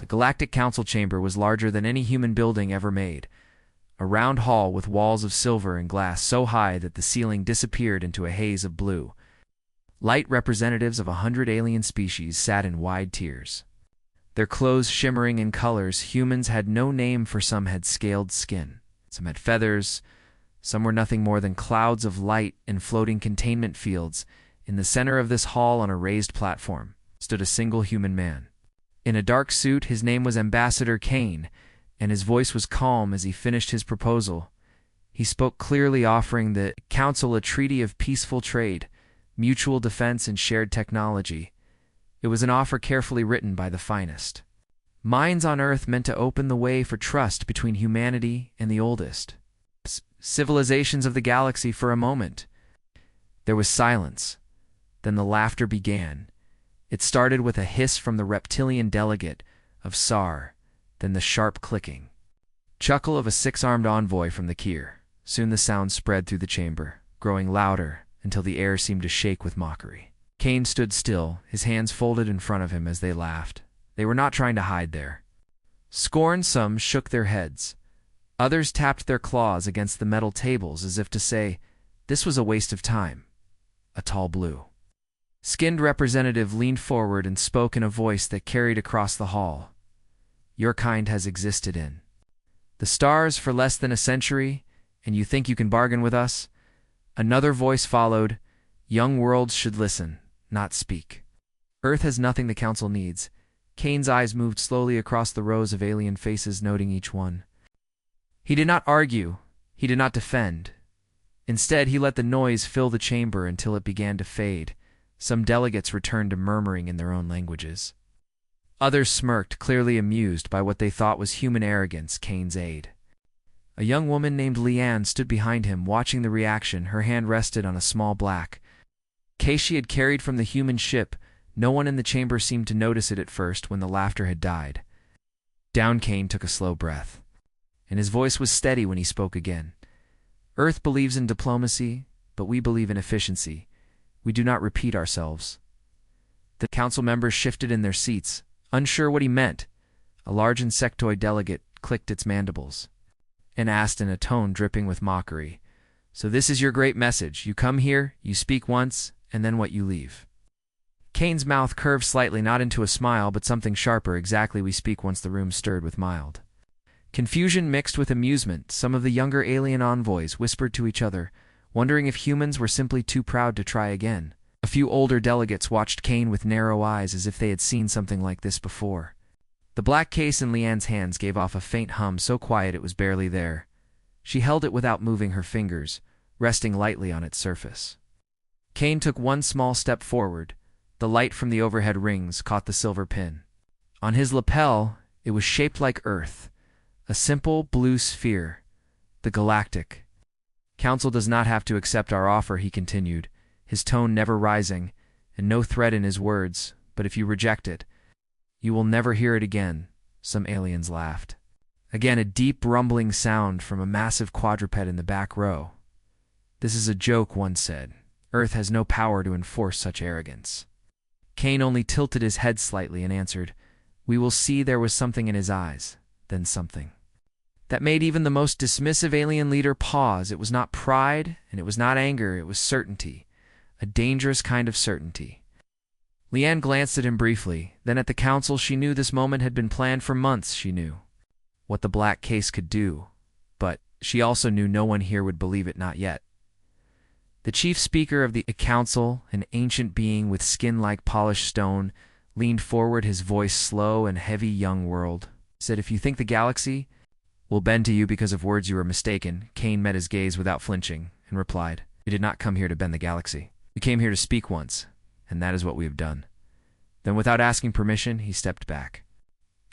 Galactic Council chamber was larger than any human building ever made, a round hall with walls of silver and glass so high that the ceiling disappeared into a haze of blue. Light representatives of 100 alien species sat in wide tiers. Their clothes shimmering in colors humans had no name, for some had scaled skin, some had feathers, some were nothing more than clouds of light in floating containment fields. In the center of this hall, on a raised platform, stood a single human man. In a dark suit, his name was Ambassador Kane, and his voice was calm as he finished his proposal. He spoke clearly, offering the Council a treaty of peaceful trade, mutual defense, and shared technology. It was an offer carefully written by the finest minds on Earth, meant to open the way for trust between humanity and the oldest civilizations of the galaxy. For a moment, there was silence. Then the laughter began. It started with a hiss from the reptilian delegate of SAR, then the sharp clicking chuckle of a six-armed envoy from the Kier. Soon the sound spread through the chamber, growing louder until the air seemed to shake with mockery. Kane stood still, his hands folded in front of him as they laughed. They were not trying to hide their scorn. Some shook their heads. Others tapped their claws against the metal tables as if to say, this was a waste of time. A tall blue-skinned representative leaned forward and spoke in a voice that carried across the hall. Your kind has existed in the stars for less than a century, and you think you can bargain with us? Another voice followed. Young worlds should listen, not speak. Earth has nothing the Council needs. Kane's eyes moved slowly across the rows of alien faces, noting each one. He did not argue. He did not defend. Instead, he let the noise fill the chamber until it began to fade. Some delegates returned to murmuring in their own languages. Others smirked, clearly amused by what they thought was human arrogance. Kane's aide, a young woman named Leanne, stood behind him, watching the reaction. Her hand rested on a small black case she had carried from the human ship. No one in the chamber seemed to notice it at first. When the laughter had died down, Kane took a slow breath, and his voice was steady when he spoke again. Earth believes in diplomacy, but we believe in efficiency. We do not repeat ourselves. The Council members shifted in their seats, unsure what he meant. A large insectoid delegate clicked its mandibles and asked in a tone dripping with mockery, so this is your great message. You come here, you speak once, and then what, you leave? Kane's mouth curved slightly, not into a smile, but something sharper. Exactly, we speak once. The room stirred with mild confusion mixed with amusement. Some of the younger alien envoys whispered to each other, wondering if humans were simply too proud to try again. A few older delegates watched Kane with narrow eyes, as if they had seen something like this before. The black case in Leanne's hands gave off a faint hum, so quiet it was barely there. She held it without moving her fingers, resting lightly on its surface. Kane took one small step forward. The light from the overhead rings caught the silver pin. On his lapel, it was shaped like Earth, a simple blue sphere. The Galactic Council does not have to accept our offer, he continued, his tone never rising, and no threat in his words, but if you reject it, you will never hear it again. Some aliens laughed. Again, a deep rumbling sound from a massive quadruped in the back row. This is a joke, one said. Earth has no power to enforce such arrogance. Kane only tilted his head slightly and answered, we will see. There was something in his eyes, then something that made even the most dismissive alien leader pause. It was not pride, and it was not anger, it was certainty, a dangerous kind of certainty. Leanne glanced at him briefly, then at the Council. She knew this moment had been planned for months. She knew what the black case could do, but she also knew no one here would believe it, not yet. The chief speaker of the Council, an ancient being with skin like polished stone, leaned forward, his voice slow and heavy. Young world, said, if you think the galaxy will bend to you because of words, you are mistaken. Kane met his gaze without flinching and replied, we did not come here to bend the galaxy. We came here to speak once, and that is what we have done. Then, without asking permission, he stepped back.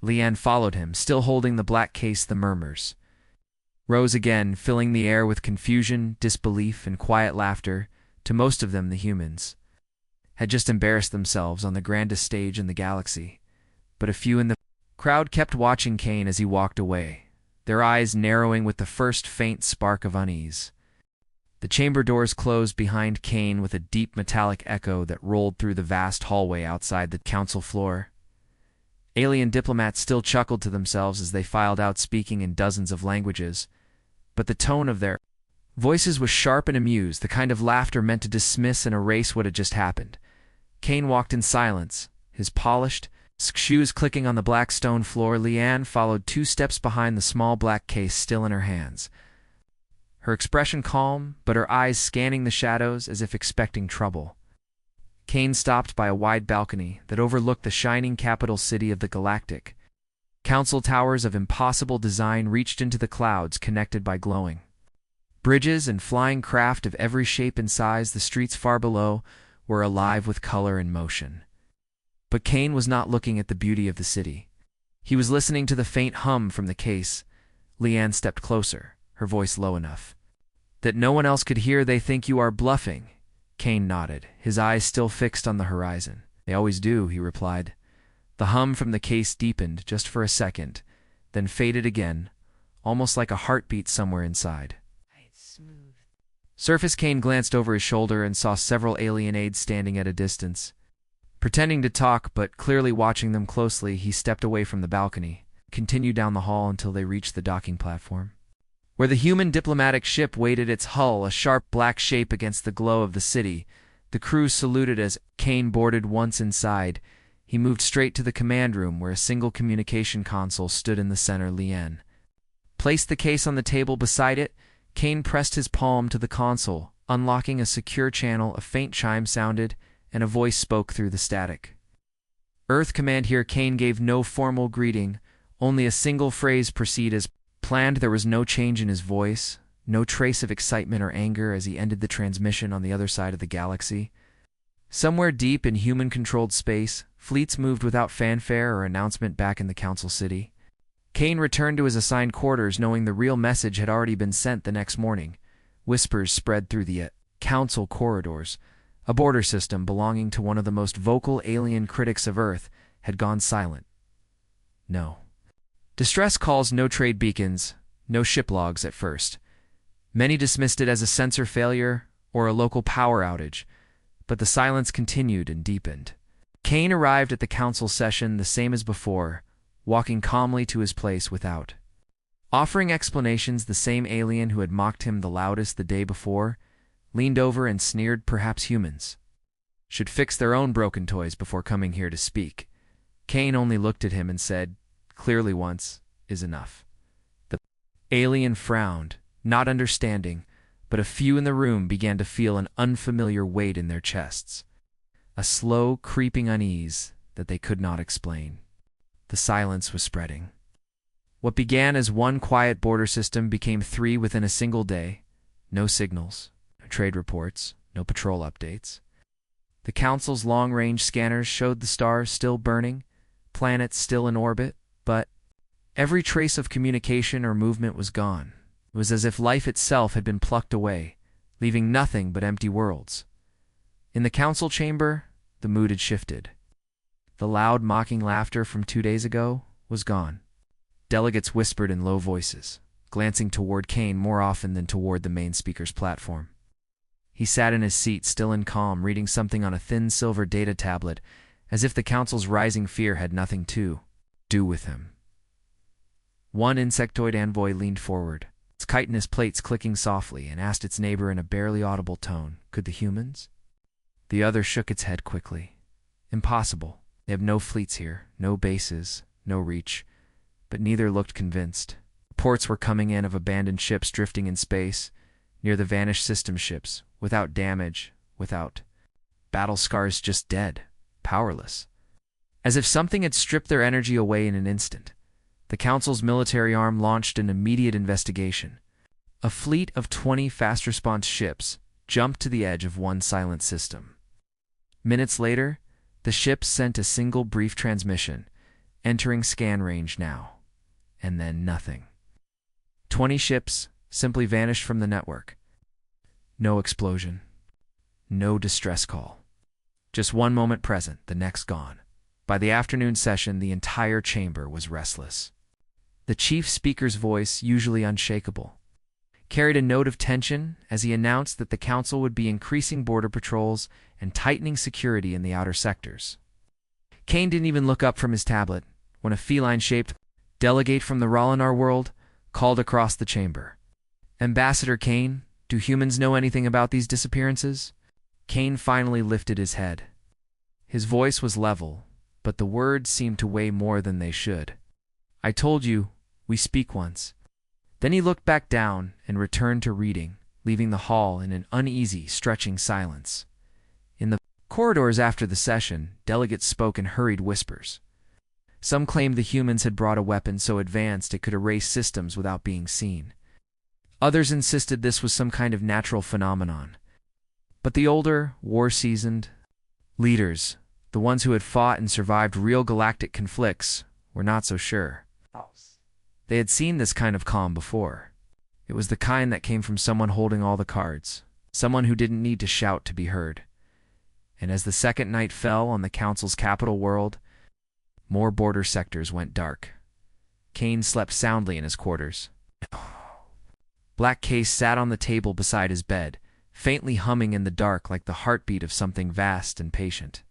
Leanne followed him, still holding the black case. The murmurs rose again, filling the air with confusion, disbelief, and quiet laughter. To most of them, the humans had just embarrassed themselves on the grandest stage in the galaxy, but a few in the crowd kept watching Kane as he walked away, their eyes narrowing with the first faint spark of unease. The chamber doors closed behind Kane with a deep metallic echo that rolled through the vast hallway outside the council floor. Alien diplomats still chuckled to themselves as they filed out speaking in dozens of languages, but the tone of their voices was sharp and amused, the kind of laughter meant to dismiss and erase what had just happened. Kane walked in silence, his polished shoes clicking on the black stone floor. Leanne followed 2 steps behind the small black case still in her hands, her expression calm, but her eyes scanning the shadows as if expecting trouble. Kane stopped by a wide balcony that overlooked the shining capital city of the galactic. Council towers of impossible design reached into the clouds, connected by glowing bridges and flying craft of every shape and size. The streets far below were alive with color and motion. But Kane was not looking at the beauty of the city. He was listening to the faint hum from the case. Leanne stepped closer, her voice low enough that no one else could hear. "They think you are bluffing." Kane nodded, his eyes still fixed on the horizon. "They always do," he replied. The hum from the case deepened just for a second, then faded again, almost like a heartbeat somewhere inside. Smooth. Surface. Kane glanced over his shoulder and saw several alien aides standing at a distance. Pretending to talk, but clearly watching them closely, he stepped away from the balcony, continued down the hall until they reached the docking platform, where the human diplomatic ship waited, its hull a sharp black shape against the glow of the city. The crew saluted as Kane boarded. Once inside, he moved straight to the command room, where a single communication console stood in the center. Leanne placed the case on the table beside it. Kane pressed his palm to the console, unlocking a secure channel. A faint chime sounded, and a voice spoke through the static. "Earth Command here." Kane gave no formal greeting, only a single phrase: "Proceed as planned." There was no change in his voice, no trace of excitement or anger as he ended the transmission on the other side of the galaxy. Somewhere deep in human-controlled space, fleets moved without fanfare or announcement back in the Council City. Kane returned to his assigned quarters, knowing the real message had already been sent the next morning. Whispers spread through the Council corridors. A border system belonging to one of the most vocal alien critics of Earth had gone silent. No distress calls, no trade beacons, no ship logs at first. Many dismissed it as a sensor failure or a local power outage, but the silence continued and deepened. Kane arrived at the council session the same as before, walking calmly to his place without offering explanations. The same alien who had mocked him the loudest the day before leaned over and sneered. "Perhaps humans should fix their own broken toys before coming here to speak." Kane only looked at him and said, "Clearly once is enough." The alien frowned, not understanding, but a few in the room began to feel an unfamiliar weight in their chests, a slow, creeping unease that they could not explain. The silence was spreading. What began as one quiet border system became 3 within a single day. No signals, no trade reports, no patrol updates. The Council's long-range scanners showed the stars still burning, planets still in orbit, but every trace of communication or movement was gone. It was as if life itself had been plucked away, leaving nothing but empty worlds. In the council chamber, the mood had shifted. The loud, mocking laughter from 2 days ago was gone. Delegates whispered in low voices, glancing toward Kane more often than toward the main speaker's platform. He sat in his seat, still and calm, reading something on a thin silver data tablet, as if the council's rising fear had nothing to do with him. One insectoid envoy leaned forward, its chitinous plates clicking softly, and asked its neighbor in a barely audible tone, "Could the humans?" The other shook its head quickly. "Impossible. They have no fleets here, no bases, no reach." But neither looked convinced. Reports were coming in of abandoned ships drifting in space, near the vanished system ships, without damage, without battle scars, just dead, powerless. As if something had stripped their energy away in an instant. The Council's military arm launched an immediate investigation. A fleet of 20 fast-response ships jumped to the edge of one silent system. Minutes later, the ships sent a single brief transmission, entering scan range now. And then nothing. 20 ships simply vanished from the network. No explosion. No distress call. Just one moment present, the next gone. By the afternoon session, the entire chamber was restless. The chief speaker's voice, usually unshakable, carried a note of tension as he announced that the council would be increasing border patrols and tightening security in the outer sectors. Kane didn't even look up from his tablet. when a feline-shaped delegate from the Rolinar world called across the chamber. "Ambassador Kane, do humans know anything about these disappearances?" Kane finally lifted his head. His voice was level, but the words seemed to weigh more than they should. "I told you, we speak once." Then he looked back down and returned to reading, leaving the hall in an uneasy, stretching silence. In the corridors after the session, delegates spoke in hurried whispers. Some claimed the humans had brought a weapon so advanced it could erase systems without being seen. Others insisted this was some kind of natural phenomenon. But the older, war-seasoned leaders, the ones who had fought and survived real galactic conflicts, were not so sure. They had seen this kind of calm before. It was the kind that came from someone holding all the cards, someone who didn't need to shout to be heard. And as the second night fell on the Council's capital world, more border sectors went dark. Kane slept soundly in his quarters. Black Case sat on the table beside his bed, faintly humming in the dark like the heartbeat of something vast and patient.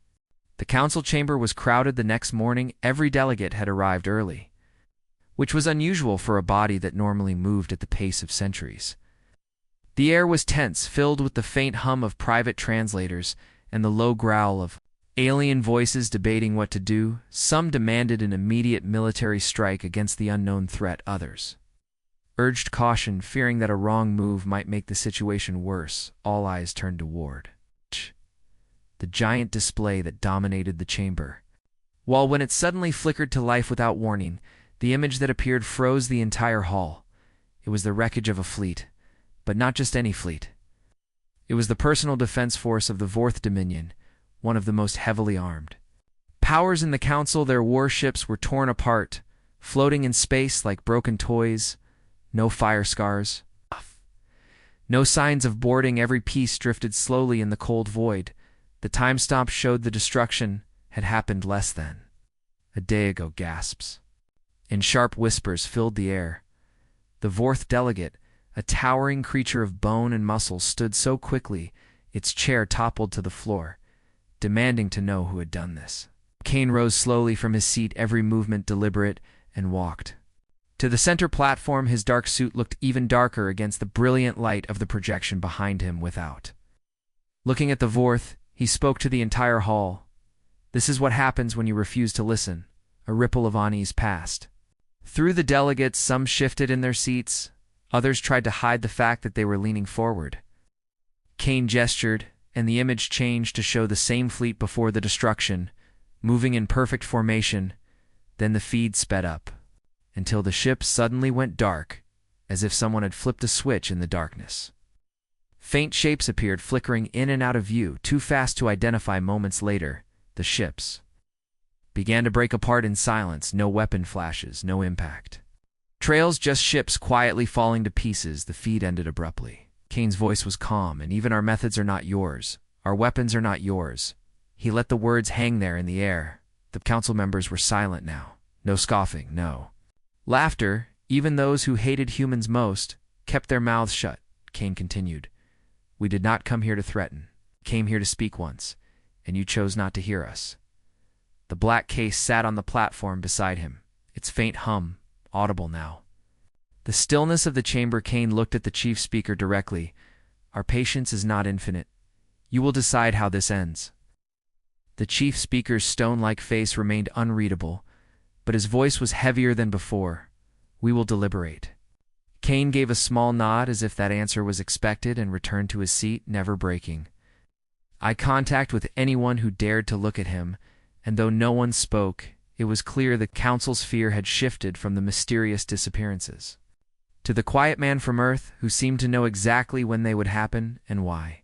The council chamber was crowded the next morning. Every delegate had arrived early, which was unusual for a body that normally moved at the pace of centuries. The air was tense, filled with the faint hum of private translators and the low growl of alien voices debating what to do. Some demanded an immediate military strike against the unknown threat. Others urged caution, fearing that a wrong move might make the situation worse. All eyes turned toward the giant display that dominated the chamber. While when it suddenly flickered to life without warning, the image that appeared froze the entire hall. It was the wreckage of a fleet, but not just any fleet. It was the personal defense force of the Vorth Dominion, one of the most heavily armed powers in the Council. Their warships were torn apart, floating in space like broken toys. No fire scars, no signs of boarding. Every piece drifted slowly in the cold void. The time stamp showed the destruction had happened less than a day ago. Gasps and sharp whispers filled the air. The Vorth delegate, a towering creature of bone and muscle, stood so quickly its chair toppled to the floor, demanding to know who had done this. Kane rose slowly from his seat, every movement deliberate, and walked to the center platform. His dark suit looked even darker against the brilliant light of the projection behind him. Without looking at the Vorth, he spoke to the entire hall. "This is what happens when you refuse to listen." A ripple of unease passed through the delegates. Some shifted in their seats. Others tried to hide the fact that they were leaning forward. Kane gestured, and the image changed to show the same fleet before the destruction, moving in perfect formation. Then the feed sped up, until the ship suddenly went dark, as if someone had flipped a switch in the darkness. Faint shapes appeared, flickering in and out of view, too fast to identify. Moments later, the ships began to break apart in silence. No weapon flashes, no impact trails, just ships quietly falling to pieces. The feed ended abruptly. Kane's voice was calm. "And even our methods are not yours. Our weapons are not yours." He let the words hang there in the air. The council members were silent now. No scoffing, no laughter. Even those who hated humans most kept their mouths shut. Kane continued, "We did not come here to threaten. We came here to speak once, and you chose not to hear us." The Black Case sat on the platform beside him, its faint hum audible now. The stillness of the chamber. Kane looked at the chief speaker directly. "Our patience is not infinite. You will decide how this ends." The chief speaker's stone-like face remained unreadable, but his voice was heavier than before. "We will deliberate." Kane gave a small nod as if that answer was expected and returned to his seat, never breaking eye contact with anyone who dared to look at him, and though no one spoke, it was clear the council's fear had shifted from the mysterious disappearances to the quiet man from Earth who seemed to know exactly when they would happen and why.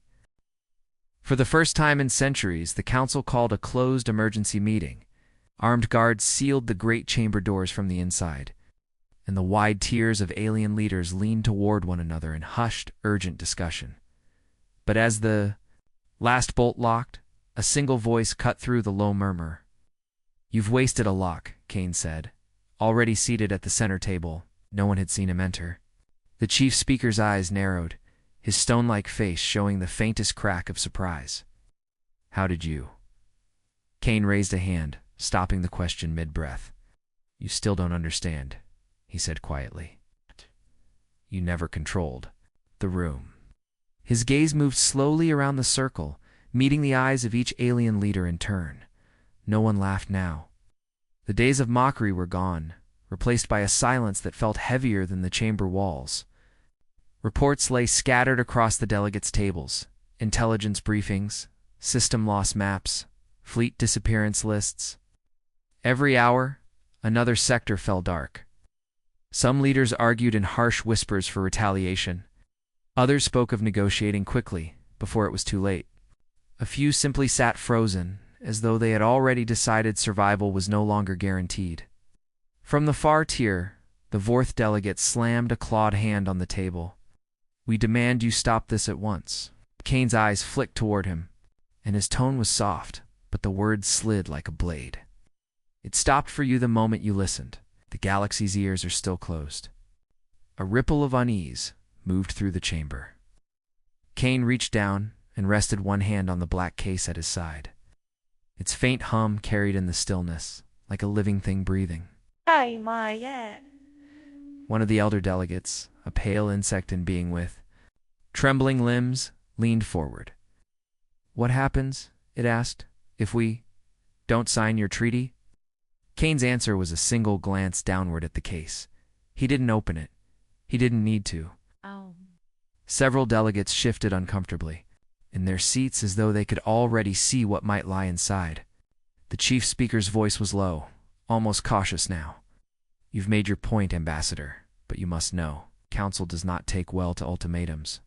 For the first time in centuries, the council called a closed emergency meeting. Armed guards sealed the great chamber doors from the inside, and the wide tiers of alien leaders leaned toward one another in hushed, urgent discussion. But as the last bolt locked, a single voice cut through the low murmur. "You've wasted a lock," Kane said. Already seated at the center table, no one had seen him enter. The chief speaker's eyes narrowed, his stone-like face showing the faintest crack of surprise. "How did you?" Kane raised a hand, stopping the question mid-breath. "You still don't understand," he said quietly. "You never controlled the room." His gaze moved slowly around the circle, meeting the eyes of each alien leader in turn. No one laughed now. The days of mockery were gone, replaced by a silence that felt heavier than the chamber walls. Reports lay scattered across the delegates' tables: intelligence briefings, system loss maps, fleet disappearance lists. Every hour, another sector fell dark. Some leaders argued in harsh whispers for retaliation. Others spoke of negotiating quickly, before it was too late. A few simply sat frozen, as though they had already decided survival was no longer guaranteed. From the far tier, the Vorth delegate slammed a clawed hand on the table. "We demand you stop this at once." Kane's eyes flicked toward him, and his tone was soft, but the words slid like a blade. "It stopped for you the moment you listened. The galaxy's ears are still closed." A ripple of unease moved through the chamber. Kane reached down and rested one hand on the black case at his side. Its faint hum carried in the stillness, like a living thing breathing. One of the elder delegates, a pale insect in being with trembling limbs, leaned forward. "What happens," it asked, "if we don't sign your treaty?" Kane's answer was a single glance downward at the case. He didn't open it. He didn't need to. Several delegates shifted uncomfortably, in their seats as though they could already see what might lie inside. The chief speaker's voice was low, almost cautious now. "You've made your point, Ambassador, but you must know, Council does not take well to ultimatums."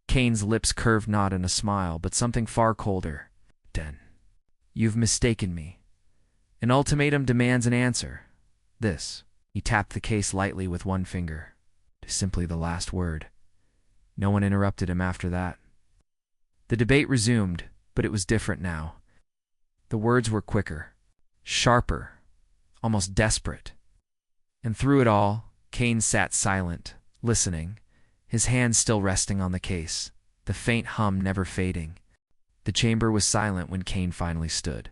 Kane's lips curved not in a smile, but something far colder. "Den, you've mistaken me. An ultimatum demands an answer. This," he tapped the case lightly with one finger, "is simply the last word." No one interrupted him after that. The debate resumed, but it was different now. The words were quicker, sharper, almost desperate. And through it all, Kane sat silent, listening, his hands still resting on the case, the faint hum never fading. The chamber was silent when Kane finally stood.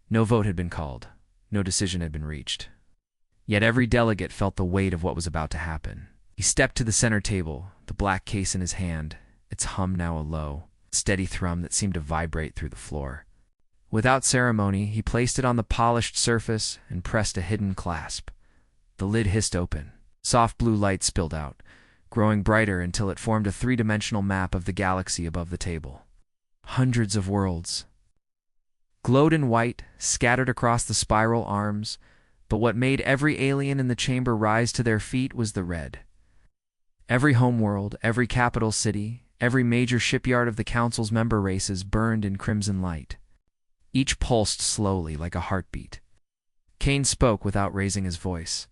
No vote had been called, no decision had been reached. Yet every delegate felt the weight of what was about to happen. He stepped to the center table, the black case in his hand, its hum now a low, steady thrum that seemed to vibrate through the floor. Without ceremony, he placed it on the polished surface and pressed a hidden clasp. The lid hissed open. Soft blue light spilled out, growing brighter until it formed a three-dimensional map of the galaxy above the table. Hundreds of worlds glowed in white, scattered across the spiral arms, but what made every alien in the chamber rise to their feet was the red. Every homeworld, every capital city, every major shipyard of the Council's member races burned in crimson light. Each pulsed slowly like a heartbeat. Kane spoke without raising his voice.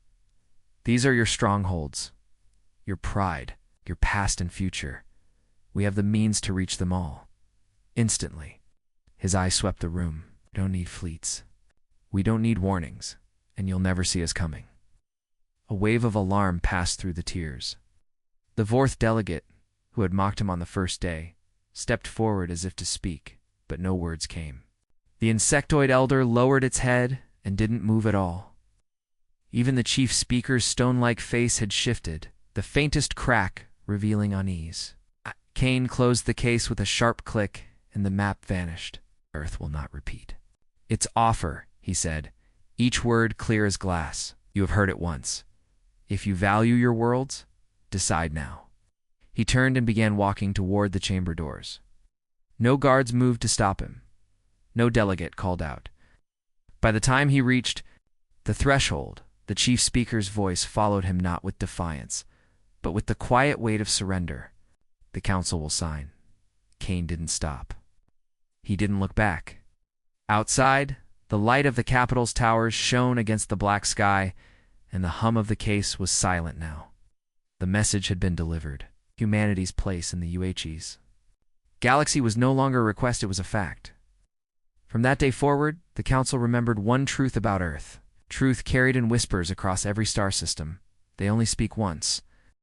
"These are your strongholds, your pride, your past and future. We have the means to reach them all." Instantly, his eyes swept the room. "We don't need fleets. We don't need warnings, and you'll never see us coming." A wave of alarm passed through the tiers. The Vorth delegate, who had mocked him on the first day, stepped forward as if to speak, but no words came. The insectoid elder lowered its head and didn't move at all. Even the chief speaker's stone-like face had shifted, the faintest crack revealing unease. Kane closed the case with a sharp click, and the map vanished. "Earth will not repeat." "Its offer," he said, each word clear as glass. "You have heard it once. If you value your worlds, decide now." He turned and began walking toward the chamber doors. No guards moved to stop him. No delegate called out. By the time he reached the threshold, the chief speaker's voice followed him not with defiance, but with the quiet weight of surrender. "The Council will sign." Kane didn't stop. He didn't look back. Outside, the light of the Capitol's towers shone against the black sky, and the hum of the case was silent now. The message had been delivered. Humanity's place in the UHEs. Galaxy was no longer a request, it was a fact. From that day forward, the Council remembered one truth about Earth. Truth carried in whispers across every star system. They only speak once.